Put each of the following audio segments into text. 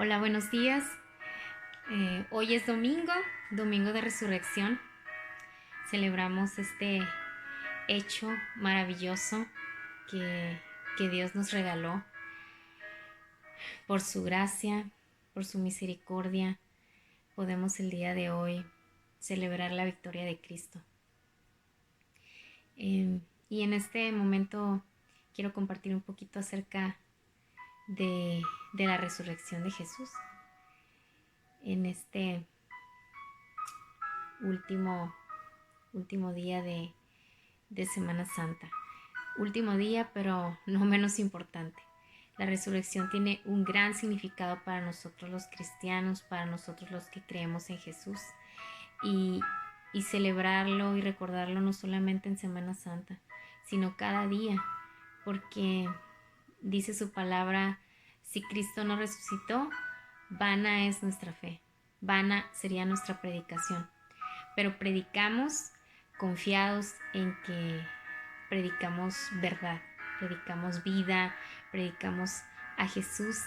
Hola, buenos días. Hoy es domingo, domingo de resurrección. Celebramos este hecho maravilloso que, que Dios nos regaló por su gracia, por su misericordia. Podemos el día de hoy celebrar la victoria de Cristo. Y en este momento quiero compartir un poquito acerca de, de la resurrección de Jesús. En este último día de Semana Santa. Último día, pero no menos importante. La resurrección tiene un gran significado para nosotros los cristianos, para nosotros los que creemos en Jesús. Y, y celebrarlo y recordarlo no solamente en Semana Santa, sino cada día, porque dice su palabra, si Cristo no resucitó, vana es nuestra fe, vana sería nuestra predicación. Pero predicamos confiados en que predicamos verdad, predicamos vida, predicamos a Jesús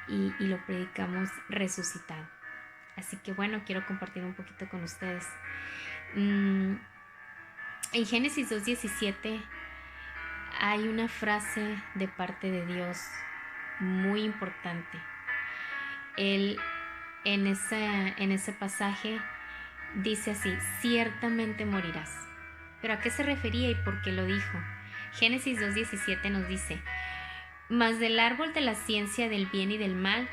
y lo predicamos resucitado. Así que bueno, quiero compartir un poquito con ustedes. En Génesis 2:17 hay una frase de parte de Dios muy importante. Él en ese pasaje dice así: ciertamente morirás. ¿Pero a qué se refería y por qué lo dijo? Génesis 2:17 nos dice: mas del árbol de la ciencia del bien y del mal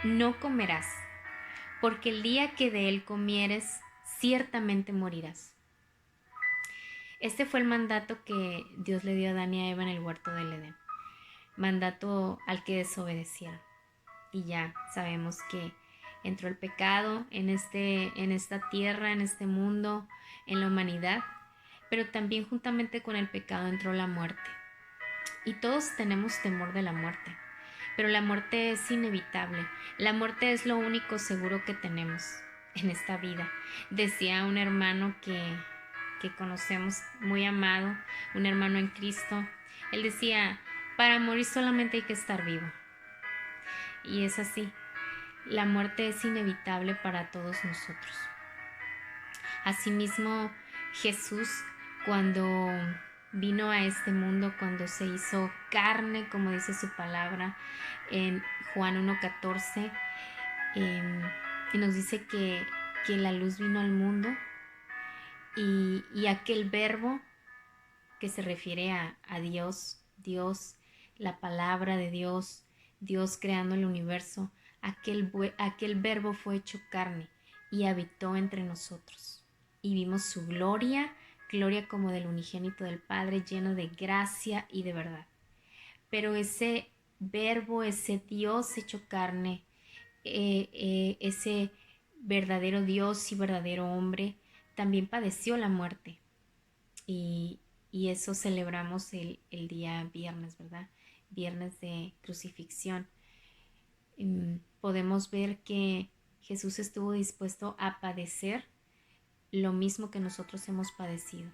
no comerás, porque el día que de él comieres, ciertamente morirás. Este fue el mandato que Dios le dio a Adán y a Eva en el huerto del Edén. Mandato al que desobedecieron. Y ya sabemos que entró el pecado en esta tierra, en este mundo, en la humanidad, pero también juntamente con el pecado entró la muerte. Y todos tenemos temor de la muerte, pero la muerte es inevitable. La muerte es lo único seguro que tenemos en esta vida. Decía un hermano que conocemos, muy amado, un hermano en Cristo, él decía: para morir solamente hay que estar vivo. Y es así, la muerte es inevitable para todos nosotros. Asimismo, Jesús, cuando vino a este mundo, cuando se hizo carne, como dice su palabra en Juan 1:14, nos dice que la luz vino al mundo y aquel verbo que se refiere a Dios, la palabra de Dios, Dios creando el universo, aquel verbo fue hecho carne y habitó entre nosotros. Y vimos su gloria, gloria como del unigénito del Padre, lleno de gracia y de verdad. Pero ese verbo, ese Dios hecho carne, ese verdadero Dios y verdadero hombre, también padeció la muerte. Y, y eso celebramos el día viernes, ¿verdad? Viernes de crucifixión. Podemos ver que Jesús estuvo dispuesto a padecer lo mismo que nosotros hemos padecido.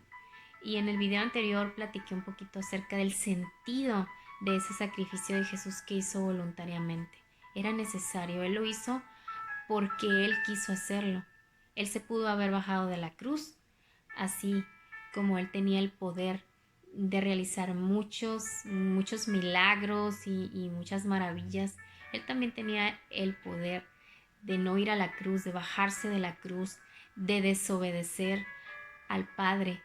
Y en el video anterior platiqué un poquito acerca del sentido de ese sacrificio de Jesús que hizo voluntariamente. Era necesario, Él lo hizo porque Él quiso hacerlo. Él se pudo haber bajado de la cruz, así como Él tenía el poder de realizar muchos milagros y muchas maravillas. Él también tenía el poder de no ir a la cruz, de bajarse de la cruz, de desobedecer al Padre,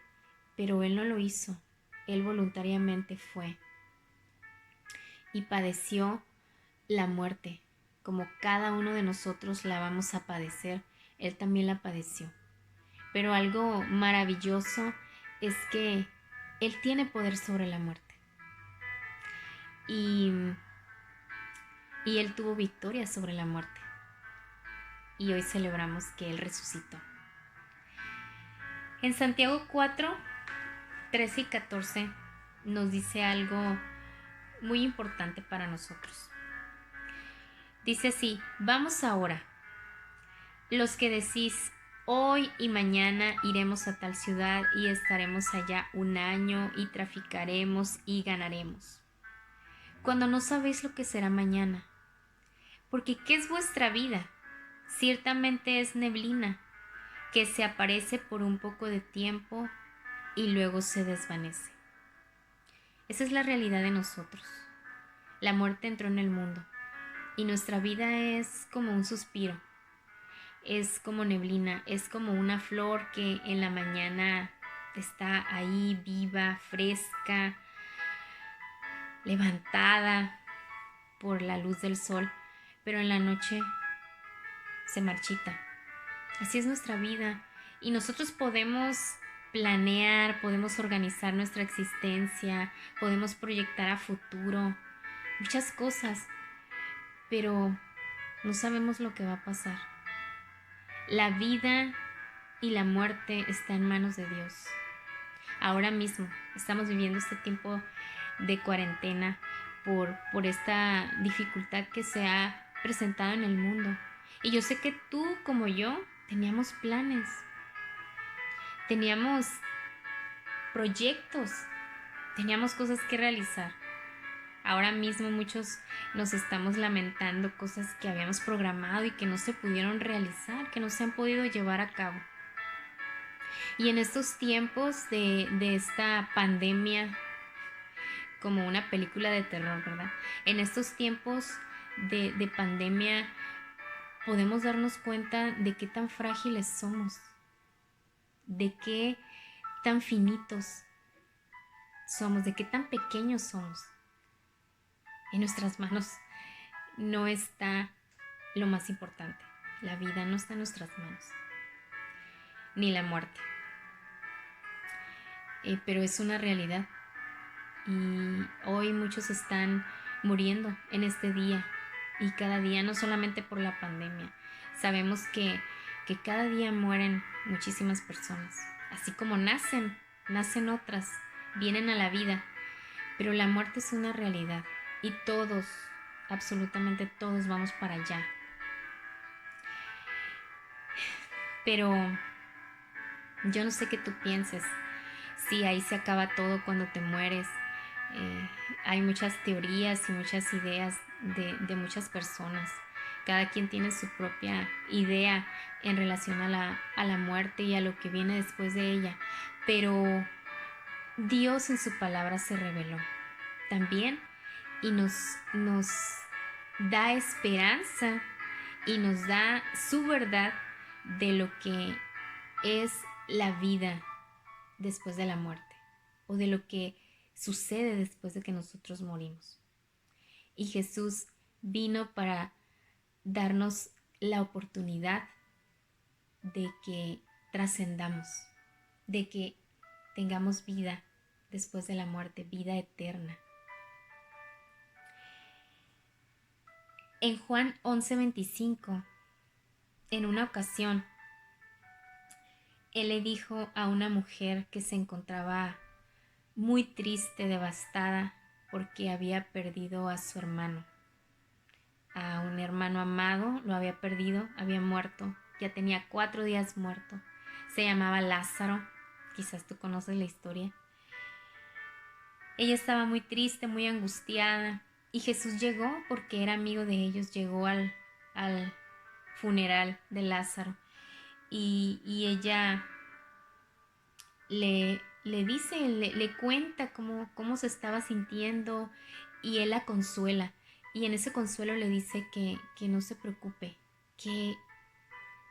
pero Él no lo hizo. Él voluntariamente fue y padeció la muerte, como cada uno de nosotros la vamos a padecer. Él también la padeció. Pero algo maravilloso es que Él tiene poder sobre la muerte. Y Él tuvo victoria sobre la muerte. Y hoy celebramos que Él resucitó. En Santiago 4, 13 y 14 nos dice algo muy importante para nosotros. Dice así: vamos ahora, los que decís, hoy y mañana iremos a tal ciudad y estaremos allá un año y traficaremos y ganaremos, cuando no sabéis lo que será mañana, Porque ¿qué es vuestra vida? Ciertamente es neblina, que se aparece por un poco de tiempo y luego se desvanece. Esa es la realidad de nosotros. La muerte entró en el mundo y nuestra vida es como un suspiro, es como neblina, es como una flor que en la mañana está ahí viva, fresca, levantada por la luz del sol, pero en la noche se marchita. Así es nuestra vida y nosotros podemos planear, podemos organizar nuestra existencia, podemos proyectar a futuro muchas cosas, pero no sabemos lo que va a pasar. La vida y la muerte está en manos de Dios. Ahora mismo estamos viviendo este tiempo de cuarentena por esta dificultad que se ha presentado en el mundo. Y yo sé que tú como yo teníamos planes, teníamos proyectos, teníamos cosas que realizar. Ahora mismo muchos nos estamos lamentando cosas que habíamos programado y que no se pudieron realizar, que no se han podido llevar a cabo. Y en estos tiempos de esta pandemia, como una película de terror, ¿verdad? En estos tiempos de pandemia podemos darnos cuenta de qué tan frágiles somos, de qué tan finitos somos, de qué tan pequeños somos. En nuestras manos no está lo más importante. La vida no está en nuestras manos, ni la muerte. Pero es una realidad. Y hoy muchos están muriendo en este día y cada día, no solamente por la pandemia. Sabemos que cada día mueren muchísimas personas. Así como nacen otras, vienen a la vida. Pero la muerte es una realidad y todos, absolutamente todos vamos para allá. Pero yo no sé qué tú pienses. Si ahí se acaba todo cuando te mueres. Hay muchas teorías y muchas ideas de muchas personas. Cada quien tiene su propia idea en relación a la muerte y a lo que viene después de ella. Pero Dios en su palabra se reveló también y nos da esperanza y nos da su verdad de lo que es la vida después de la muerte o de lo que sucede después de que nosotros morimos. Y Jesús vino para darnos la oportunidad de que trascendamos, de que tengamos vida después de la muerte, vida eterna. En Juan 11:25, en una ocasión, Él le dijo a una mujer que se encontraba muy triste, devastada, porque había perdido a su hermano, a un hermano amado, lo había perdido, había muerto, ya tenía 4 días muerto, se llamaba Lázaro, quizás tú conoces la historia. Ella estaba muy triste, muy angustiada, y Jesús llegó porque era amigo de ellos, llegó al funeral de Lázaro, y ella le dice, le cuenta cómo se estaba sintiendo y él la consuela. Y en ese consuelo le dice que no se preocupe, que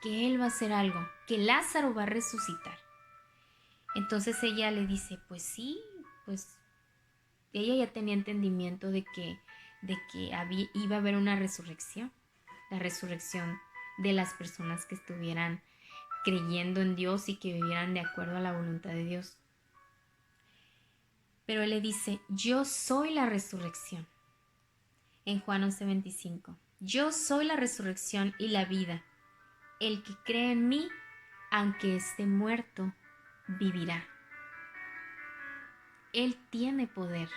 él va a hacer algo, que Lázaro va a resucitar. Entonces ella le dice, pues sí, pues ella ya tenía entendimiento de que iba a haber una resurrección, la resurrección de las personas que estuvieran creyendo en Dios y que vivieran de acuerdo a la voluntad de Dios. Pero él le dice, yo soy la resurrección. En Juan 11:25, yo soy la resurrección y la vida. El que cree en mí, aunque esté muerto, vivirá. Él tiene poder.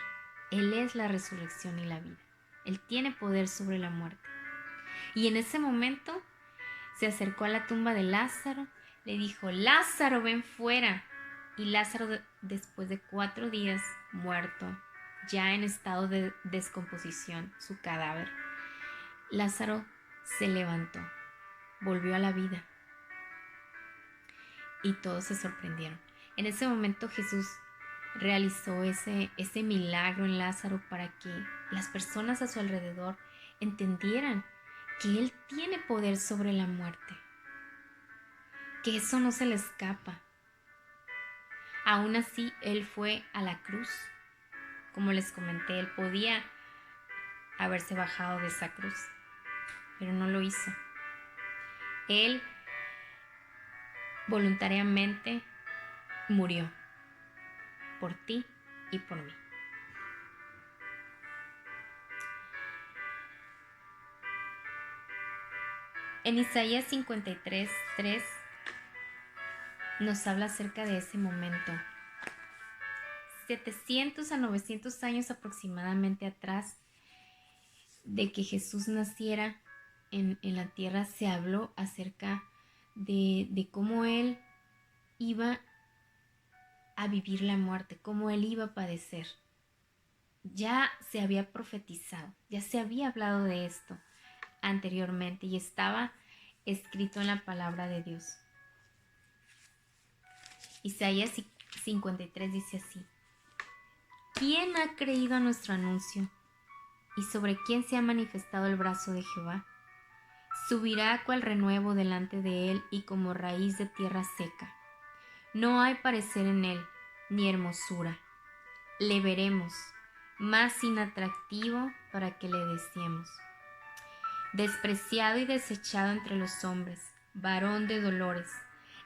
Él es la resurrección y la vida. Él tiene poder sobre la muerte. Y en ese momento se acercó a la tumba de Lázaro, le dijo, Lázaro, ven fuera. Y Lázaro, después de 4 días muerto, ya en estado de descomposición, su cadáver, Lázaro se levantó, volvió a la vida y todos se sorprendieron. En ese momento Jesús realizó ese milagro en Lázaro para que las personas a su alrededor entendieran que Él tiene poder sobre la muerte, que eso no se le escapa. Aún así, Él fue a la cruz. Como les comenté, Él podía haberse bajado de esa cruz, pero no lo hizo. Él voluntariamente murió por ti y por mí. En Isaías 53:3 nos habla acerca de ese momento. 700 a 900 años aproximadamente atrás de que Jesús naciera en la tierra, se habló acerca de cómo Él iba a vivir la muerte, cómo Él iba a padecer. Ya se había profetizado, ya se había hablado de esto anteriormente y estaba escrito en la palabra de Dios. Isaías 53 dice así: ¿Quién ha creído a nuestro anuncio? ¿Y sobre quién se ha manifestado el brazo de Jehová? Subirá cual renuevo delante de él y como raíz de tierra seca. No hay parecer en él, ni hermosura. Le veremos, más inatractivo para que le deseemos. Despreciado y desechado entre los hombres, varón de dolores,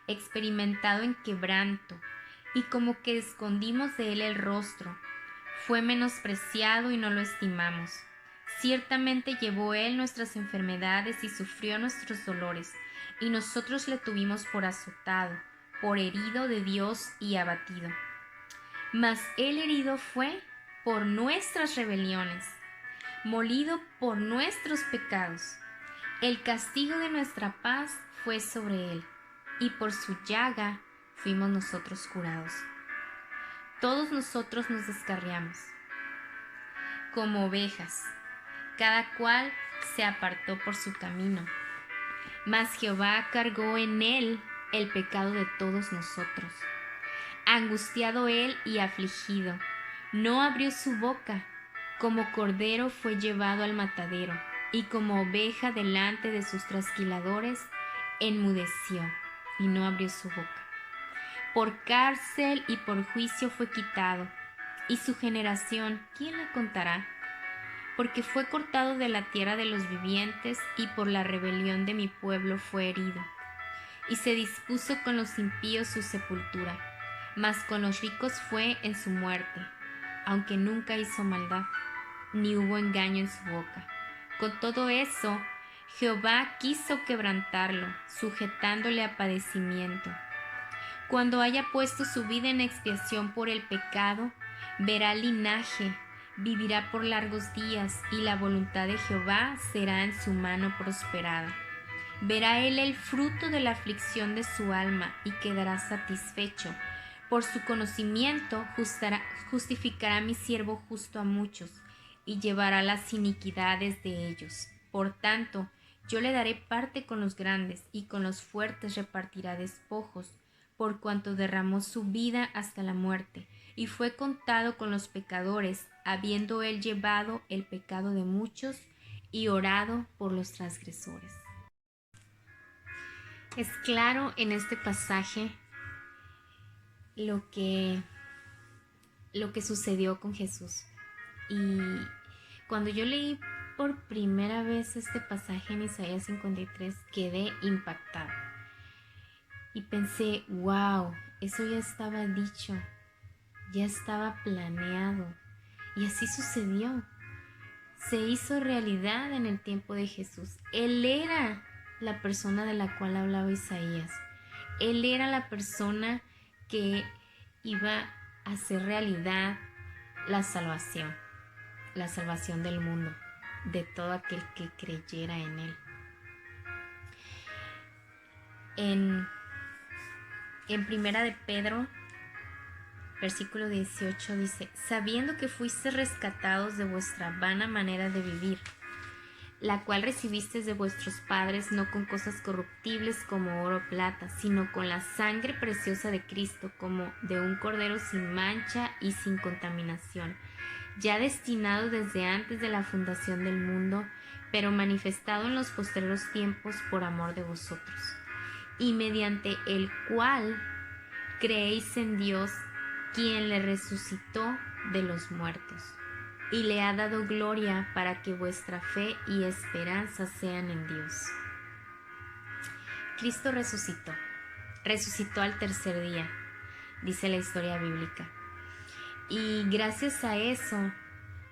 experimentado en quebranto, y como que escondimos de él el rostro. Fue menospreciado y no lo estimamos. Ciertamente llevó él nuestras enfermedades y sufrió nuestros dolores, y nosotros le tuvimos por azotado, por herido de Dios y abatido. Mas él herido fue por nuestras rebeliones, molido por nuestros pecados. El castigo de nuestra paz fue sobre él, y por su llaga fuimos nosotros curados. Todos nosotros nos descarriamos como ovejas, cada cual se apartó por su camino. Mas Jehová cargó en él el pecado de todos nosotros. Angustiado él y afligido, no abrió su boca. Como cordero fue llevado al matadero, y como oveja delante de sus trasquiladores, enmudeció y no abrió su boca. Por cárcel y por juicio fue quitado, y su generación, ¿quién la contará? Porque fue cortado de la tierra de los vivientes, y por la rebelión de mi pueblo fue herido. Y se dispuso con los impíos su sepultura, mas con los ricos fue en su muerte, aunque nunca hizo maldad, ni hubo engaño en su boca. Con todo eso, Jehová quiso quebrantarlo, sujetándole a padecimiento. Cuando haya puesto su vida en expiación por el pecado, verá linaje, vivirá por largos días, y la voluntad de Jehová será en su mano prosperada. Verá él el fruto de la aflicción de su alma y quedará satisfecho. Por su conocimiento justificará a mi siervo justo a muchos, y llevará las iniquidades de ellos. Por tanto, yo le daré parte con los grandes, y con los fuertes repartirá despojos, por cuanto derramó su vida hasta la muerte, y fue contado con los pecadores, habiendo él llevado el pecado de muchos y orado por los transgresores. Es claro en este pasaje lo que sucedió con Jesús. Y cuando yo leí por primera vez este pasaje en Isaías 53, quedé impactada. Y pensé, wow, eso ya estaba dicho, ya estaba planeado. Y así sucedió. Se hizo realidad en el tiempo de Jesús. Él era la persona de la cual hablaba Isaías. Él era la persona que iba a hacer realidad la salvación del mundo, de todo aquel que creyera en él. En Primera de Pedro, versículo 18 dice: sabiendo que fuiste rescatados de vuestra vana manera de vivir, la cual recibisteis de vuestros padres, no con cosas corruptibles como oro o plata, sino con la sangre preciosa de Cristo, como de un cordero sin mancha y sin contaminación, ya destinado desde antes de la fundación del mundo, pero manifestado en los postreros tiempos por amor de vosotros, y mediante el cual creéis en Dios, quien le resucitó de los muertos, y le ha dado gloria para que vuestra fe y esperanza sean en Dios. Cristo resucitó al tercer día, dice la historia bíblica. Y gracias a eso,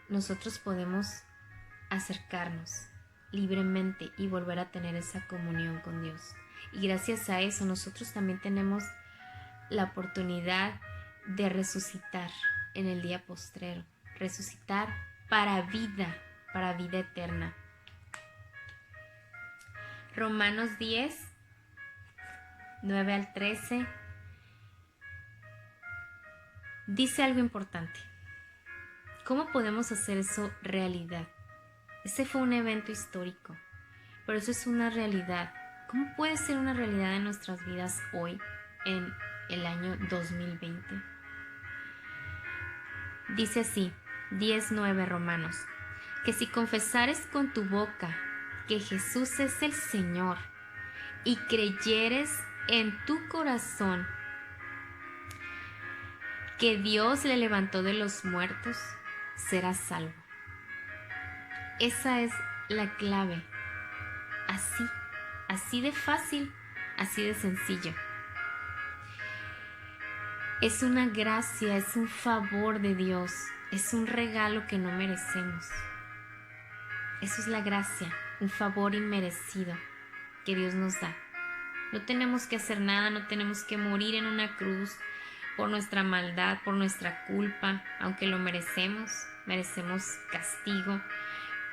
nosotros podemos acercarnos libremente y volver a tener esa comunión con Dios. Y gracias a eso, nosotros también tenemos la oportunidad de resucitar en el día postrero, resucitar para vida eterna. Romanos 10, 9 al 13, dice algo importante. ¿Cómo podemos hacer eso realidad? Ese fue un evento histórico, pero eso es una realidad. ¿Cómo puede ser una realidad en nuestras vidas hoy, en el año 2020? Dice así, 10:9 Romanos, que si confesares con tu boca que Jesús es el Señor y creyeres en tu corazón que Dios le levantó de los muertos, serás salvo. Esa es la clave. Así de fácil, así de sencillo. Es una gracia, es un favor de Dios, es un regalo que no merecemos. Eso es la gracia, un favor inmerecido que Dios nos da. No tenemos que hacer nada, no tenemos que morir en una cruz por nuestra maldad, por nuestra culpa, aunque lo merecemos castigo,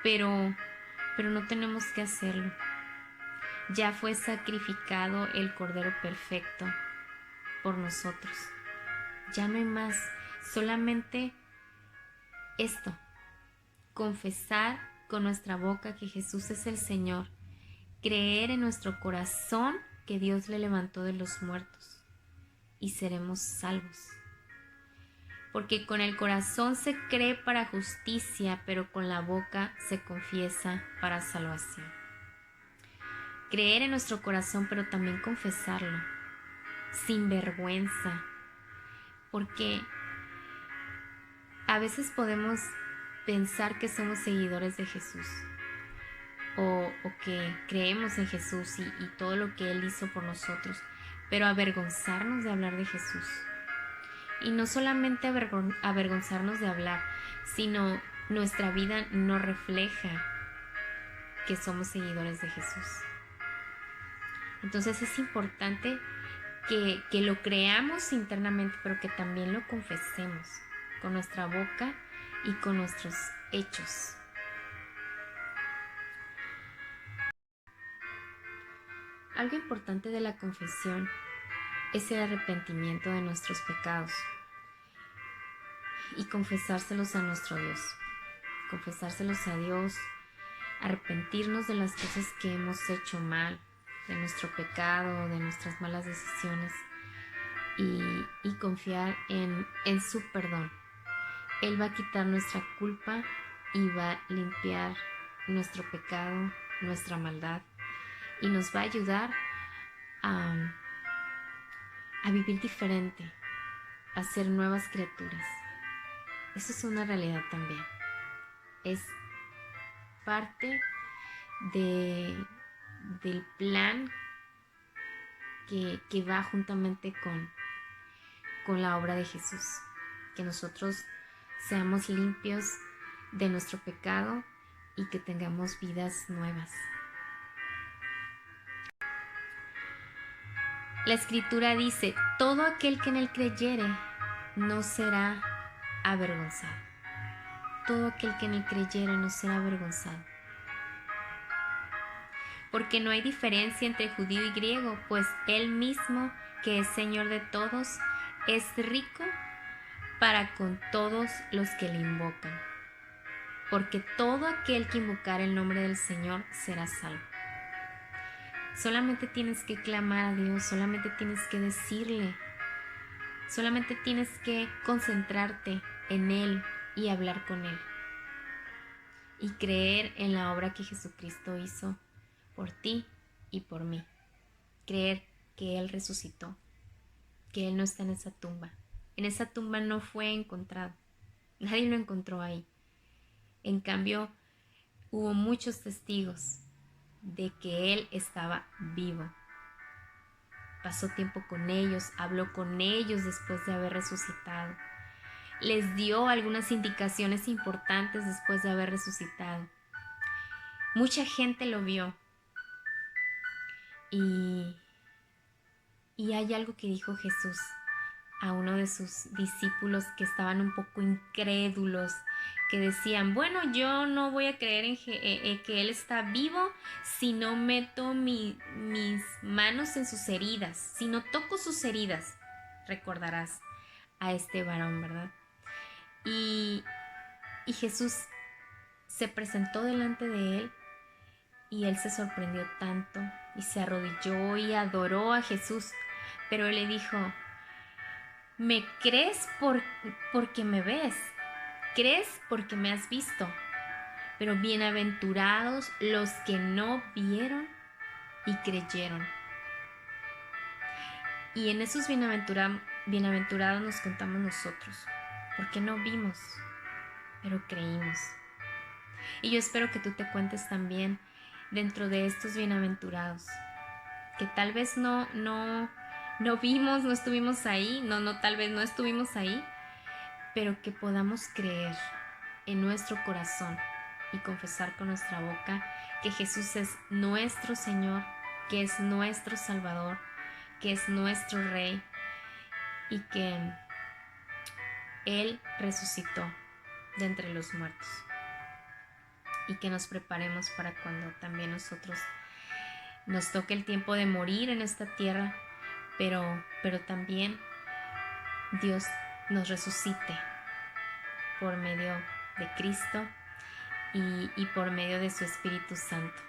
pero no tenemos que hacerlo. Ya fue sacrificado el Cordero perfecto por nosotros. Ya no hay más, solamente esto, confesar con nuestra boca que Jesús es el Señor, creer en nuestro corazón que Dios le levantó de los muertos y seremos salvos. Porque con el corazón se cree para justicia, pero con la boca se confiesa para salvación. Creer en nuestro corazón, pero también confesarlo, sin vergüenza, porque a veces podemos pensar que somos seguidores de Jesús o que creemos en Jesús y todo lo que Él hizo por nosotros, pero avergonzarnos de hablar de Jesús. Y no solamente avergonzarnos de hablar, sino nuestra vida no refleja que somos seguidores de Jesús. Entonces es importante que lo creamos internamente, pero que también lo confesemos con nuestra boca y con nuestros hechos. Algo importante de la confesión es el arrepentimiento de nuestros pecados y confesárselos a nuestro Dios. Confesárselos a Dios, arrepentirnos de las cosas que hemos hecho mal, de nuestro pecado, de nuestras malas decisiones y confiar en su perdón. Él va a quitar nuestra culpa y va a limpiar nuestro pecado, nuestra maldad y nos va a ayudar a vivir diferente, a ser nuevas criaturas. Eso es una realidad también. Es parte del plan que va juntamente con la obra de Jesús. Que nosotros seamos limpios de nuestro pecado y que tengamos vidas nuevas. La Escritura dice, todo aquel que en él creyere no será avergonzado. Todo aquel que en él creyere no será avergonzado. Porque no hay diferencia entre judío y griego, pues él mismo, que es Señor de todos, es rico para con todos los que le invocan. porque todo aquel que invocar el nombre del Señor será salvo. Solamente tienes que clamar a Dios, solamente tienes que decirle, solamente tienes que concentrarte en Él y hablar con Él. Y creer en la obra que Jesucristo hizo por ti y por mí. Creer que Él resucitó, que Él no está en esa tumba. En esa tumba no fue encontrado, nadie lo encontró ahí. En cambio, hubo muchos testigos de que Él estaba vivo. Pasó tiempo con ellos, habló con ellos después de haber resucitado. Les dio algunas indicaciones importantes después de haber resucitado. Mucha gente lo vio. Y hay algo que dijo Jesús a uno de sus discípulos que estaban un poco incrédulos, que decían, bueno, yo no voy a creer en que Él está vivo si no meto mis manos en sus heridas, si no toco sus heridas. Recordarás a este varón, ¿verdad? Y Jesús se presentó delante de él y él se sorprendió tanto y se arrodilló y adoró a Jesús. Pero él le dijo, ¿me crees porque me ves? ¿Crees porque me has visto? Pero bienaventurados los que no vieron y creyeron. Y en esos bienaventurados nos contamos nosotros, porque no vimos, pero creímos. Y yo espero que tú te cuentes también dentro de estos bienaventurados, que tal vez no vimos, no estuvimos ahí, tal vez no estuvimos ahí, pero que podamos creer en nuestro corazón y confesar con nuestra boca que Jesús es nuestro Señor, que es nuestro Salvador, que es nuestro Rey y que Él resucitó de entre los muertos. Y que nos preparemos para cuando también nosotros nos toque el tiempo de morir en esta tierra, pero también Dios nos resucite por medio de Cristo y por medio de su Espíritu Santo.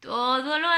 Todo lo